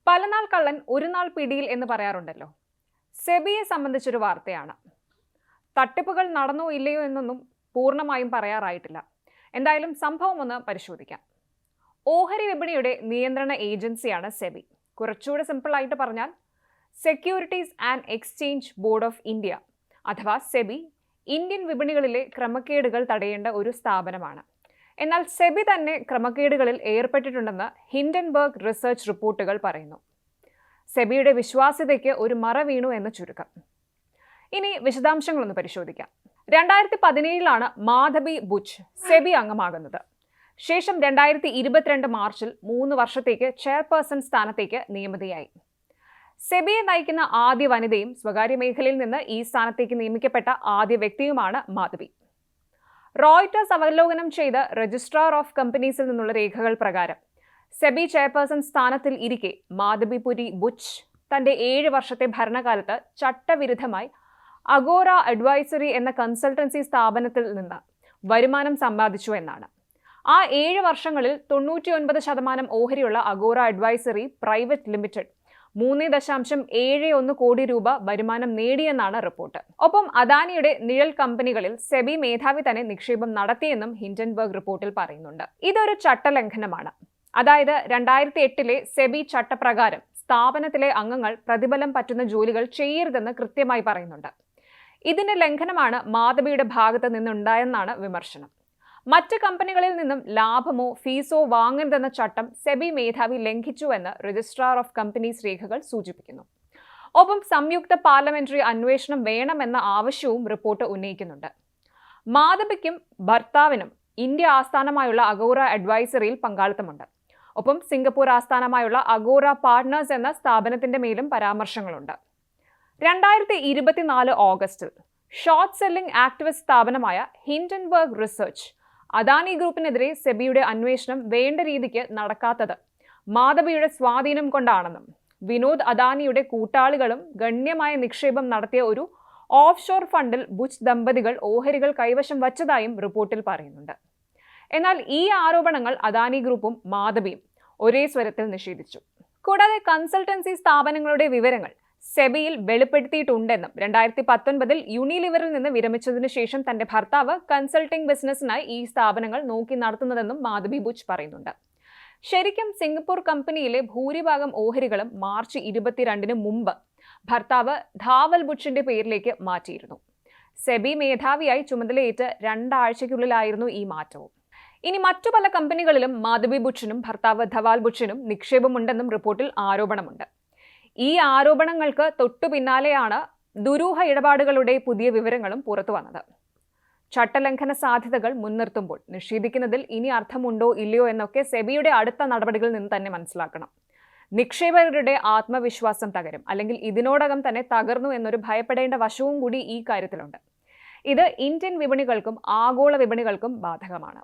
പലനാൾ കള്ളൻ ഒരു നാൾ പിടിയിൽ എന്ന് പറയാറുണ്ടല്ലോ. സെബിയെ സംബന്ധിച്ചൊരു വാർത്തയാണ്. തട്ടിപ്പുകൾ നടന്നോ ഇല്ലയോ എന്നൊന്നും പൂർണ്ണമായും പറയാറായിട്ടില്ല. എന്തായാലും സംഭവം ഒന്ന് പരിശോധിക്കാം. ഓഹരി വിപണിയുടെ നിയന്ത്രണ ഏജൻസിയാണ് സെബി. കുറച്ചുകൂടെ സിമ്പിളായിട്ട് പറഞ്ഞാൽ securities and exchange board of India അഥവാ സെബി ഇന്ത്യൻ വിപണികളിലെ ക്രമക്കേടുകൾ തടയേണ്ട ഒരു സ്ഥാപനമാണ്. എന്നാൽ സെബി തന്നെ ക്രമക്കേടുകളിൽ ഏർപ്പെട്ടിട്ടുണ്ടെന്ന് ഹിൻഡൻബർഗ് റിസർച്ച് റിപ്പോർട്ടുകൾ പറയുന്നു. സെബിയുടെ വിശ്വാസ്യതയ്ക്ക് ഒരു മറ വീണു എന്ന് ചുരുക്കം. ഇനി വിശദാംശങ്ങളൊന്ന് പരിശോധിക്കാം. 2017 മാധബി ബുച്ച് സെബി അംഗമാകുന്നത്. ശേഷം 2022 മാർച്ചിൽ 3 വർഷത്തേക്ക് ചെയർപേഴ്സൺ സ്ഥാനത്തേക്ക് നിയമിതയായി. സെബിയെ നയിക്കുന്ന ആദ്യ വനിതയും സ്വകാര്യ മേഖലയിൽ നിന്ന് ഈ സ്ഥാനത്തേക്ക് നിയമിക്കപ്പെട്ട ആദ്യ വ്യക്തിയുമാണ് മാധബി. റോയിറ്റേഴ്സ് അവലോകനം ചെയ്ത രജിസ്ട്രാർ ഓഫ് കമ്പനീസിൽ നിന്നുള്ള രേഖകൾ പ്രകാരം സെബി ചെയർപേഴ്സൺ സ്ഥാനത്തിൽ ഇരിക്കെ മാധബി പുരി ബുച്ച് തന്റെ 7 വർഷത്തെ ഭരണകാലത്ത് ചട്ടവിരുദ്ധമായി അഗോറ അഡ്വൈസറി എന്ന കൺസൾട്ടൻസി സ്ഥാപനത്തിൽ നിന്ന് വരുമാനം സമ്പാദിച്ചു എന്നാണ്. ആ 7 വർഷങ്ങളിൽ 99% ഓഹരിയുള്ള അഗോറ അഡ്വൈസറി പ്രൈവറ്റ് ലിമിറ്റഡ് 3.71 കോടി രൂപ വരുമാനം നേടിയെന്നാണ് റിപ്പോർട്ട്. ഒപ്പം അദാനിയുടെ നിഴൽ കമ്പനികളിൽ സെബി മേധാവി തന്നെ നിക്ഷേപം നടത്തിയെന്നും ഹിൻഡൻബർഗ് റിപ്പോർട്ടിൽ പറയുന്നുണ്ട്. ഇതൊരു ചട്ടലംഘനമാണ്. അതായത് 2008 സെബി ചട്ടപ്രകാരം സ്ഥാപനത്തിലെ അംഗങ്ങൾ പ്രതിഫലം പറ്റുന്ന ജോലികൾ ചെയ്യരുതെന്ന് കൃത്യമായി പറയുന്നുണ്ട്. ഇതിന്റെ ലംഘനമാണ് മാധബിയുടെ ഭാഗത്ത് നിന്നുണ്ടായെന്നാണ് വിമർശനം. മറ്റ് കമ്പനികളിൽ നിന്നും ലാഭമോ ഫീസോ വാങ്ങരുതെന്ന ചട്ടം സെബി മേധാവി ലംഘിച്ചുവെന്ന് രജിസ്ട്രാർ ഓഫ് കമ്പനീസ് രേഖകൾ സൂചിപ്പിക്കുന്നു. ഒപ്പം സംയുക്ത പാർലമെന്ററി അന്വേഷണം വേണമെന്ന ആവശ്യവും റിപ്പോർട്ട് ഉന്നയിക്കുന്നുണ്ട്. മാധബിക്കും ഭർത്താവിനും ഇന്ത്യ ആസ്ഥാനമായുള്ള അഗോറ അഡ്വൈസറിയിൽ പങ്കാളിത്തമുണ്ട്. ഒപ്പം സിംഗപ്പൂർ ആസ്ഥാനമായുള്ള അഗോറ പാർട്ട്നേഴ്സ് എന്ന സ്ഥാപനത്തിന്റെ മേലും പരാമർശങ്ങളുണ്ട്. 2024 ഓഗസ്റ്റിൽ ഷോർട്ട് സെല്ലിംഗ് ആക്ടിവിസ്റ്റ് സ്ഥാപനമായ ഹിൻഡൻബർഗ് റിസർച്ച് അദാനി ഗ്രൂപ്പിനെതിരെ സെബിയുടെ അന്വേഷണം വേണ്ട രീതിക്ക് നടക്കാത്തത് മാധബിയുടെ സ്വാധീനം കൊണ്ടാണെന്നും വിനോദ് അദാനിയുടെ കൂട്ടാളികളും ഗണ്യമായ നിക്ഷേപം നടത്തിയ ഒരു ഓഫ്ഷോർ ഫണ്ടിൽ ബുച്ച് ദമ്പതികൾ ഓഹരികൾ കൈവശം വച്ചതായും റിപ്പോർട്ടിൽ പറയുന്നുണ്ട്. എന്നാൽ ഈ ആരോപണങ്ങൾ അദാനി ഗ്രൂപ്പും മാധബിയും ഒരേ സ്വരത്തിൽ നിഷേധിച്ചു. കൂടാതെ കൺസൾട്ടൻസി സ്ഥാപനങ്ങളുടെ വിവരങ്ങൾ സെബിയിൽ വെളിപ്പെടുത്തിയിട്ടുണ്ടെന്നും 2019 യൂണിലിവറിൽ നിന്ന് വിരമിച്ചതിനു ശേഷം തന്റെ ഭർത്താവ് കൺസൾട്ടിംഗ് ബിസിനസ്സിനായി ഈ സ്ഥാപനങ്ങൾ നോക്കി നടത്തുന്നതെന്നും മാധബി ബുച്ച് പറയുന്നുണ്ട്. ശരിക്കും സിംഗപ്പൂർ കമ്പനിയിലെ ഭൂരിഭാഗം ഓഹരികളും മാർച്ച് 22 മുമ്പ് ഭർത്താവ് ധാവൽ ബുച്ചിന്റെ പേരിലേക്ക് മാറ്റിയിരുന്നു. സെബി മേധാവിയായി ചുമതലയേറ്റ് 2 ആഴ്ചയ്ക്കുള്ളിലായിരുന്നു ഈ മാറ്റവും. ഇനി മറ്റു പല കമ്പനികളിലും മാധബി ബുച്ചിനും ഭർത്താവ് ധവാൽ ബുച്ചിനും നിക്ഷേപമുണ്ടെന്നും റിപ്പോർട്ടിൽ ആരോപണമുണ്ട്. ഈ ആരോപണങ്ങൾക്ക് തൊട്ടു പിന്നാലെയാണ് ദുരൂഹ ഇടപാടുകളുടെ പുതിയ വിവരങ്ങളും പുറത്തു വന്നത്. ചട്ടലംഘന സാധ്യതകൾ മുൻനിർത്തുമ്പോൾ നിഷേധിക്കുന്നതിൽ ഇനി അർത്ഥമുണ്ടോ ഇല്ലയോ എന്നൊക്കെ സെബിയുടെ അടുത്ത നടപടികളിൽ നിന്ന് തന്നെ മനസ്സിലാക്കണം. നിക്ഷേപകരുടെ ആത്മവിശ്വാസം തകരും, അല്ലെങ്കിൽ ഇതിനോടകം തന്നെ തകർന്നു എന്നൊരു ഭയപ്പെടേണ്ട വശവും കൂടി ഈ കാര്യത്തിലുണ്ട്. ഇത് ഇന്ത്യൻ വിപണികൾക്കും ആഗോള വിപണികൾക്കും ബാധകമാണ്.